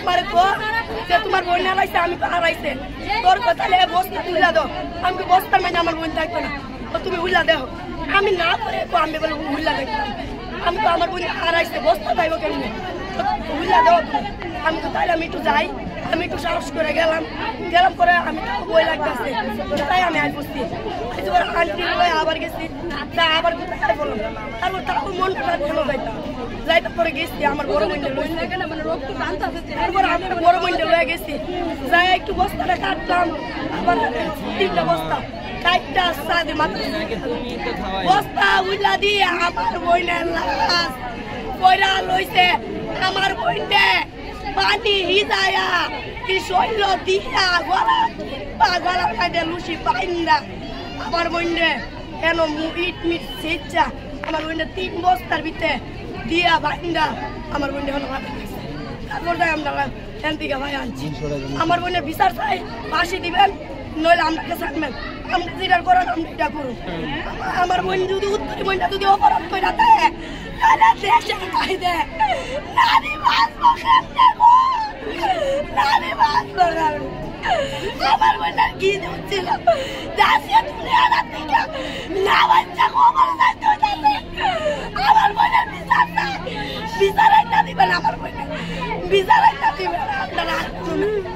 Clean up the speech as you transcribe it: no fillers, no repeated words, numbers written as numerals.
আমার কো যে তোমার বোন হারাইছে আমি তো হারাইছে তোর কথা লে বস্তা তুলে দাও আমি বস্তার মাঝে আমার বোন থাকতো না তো তুমি উল্লা দেও আমি না করে তো আমি বলে উল্লা দেখতাম আমি তো আমার বোন হারাইছে বস্তা পাইব কেমনে উল্লা দেও আমি তো তাইলে আমি একটু যাই আমি একটু সাহস করে গেলাম পরে আমি তো বই লাগতেছে তাই আমি আই বসছি আন্টি আবার গেছি তা আবার কোথায় বললাম তারপর তারপর মন খারাপ ভালো যাইতে পরে গেছি আমার বড় বোনটা তারপর আমার বড় বোনটা লয়ে গেছি যাই একটু বস্তাটা কাটলাম আবার 3টা বস্তা 4টা সাদে মাত্র বস্তা উল্লা দিয়ে আমার বোনের লাশ পয়রা লইছে আমার বোনটা পানি হিজায়া কি শৈল দিয়া গলা কাটে লুসি পাইন্দা আমার বোনটা কেন ইট মিট সেচ্ছা আমার বোনটা 3 বস্তার ভিতরে দিয়া বাইন্দা আমার বোনটা হলো তারপর আমরা এখান থেকে ভাই আনছি আমার বোনের বিচার চাই ফাঁসি দিবেন নইলে আপনাকে ছাড়বেন আপনি যেটা করেন আপনি এটা করুন আমার বোন যদি উত্তরি বোনটা যদি অপরাধ করে দেয় তাহলে দেশে খাই দেয় নানি বাঁচবো কেমনে গো নানি বাঁচবো আমার বোনটার কি হচ্ছিল যাচ্ছে তুমি আনার থেকে না বাচ্চা গো আমার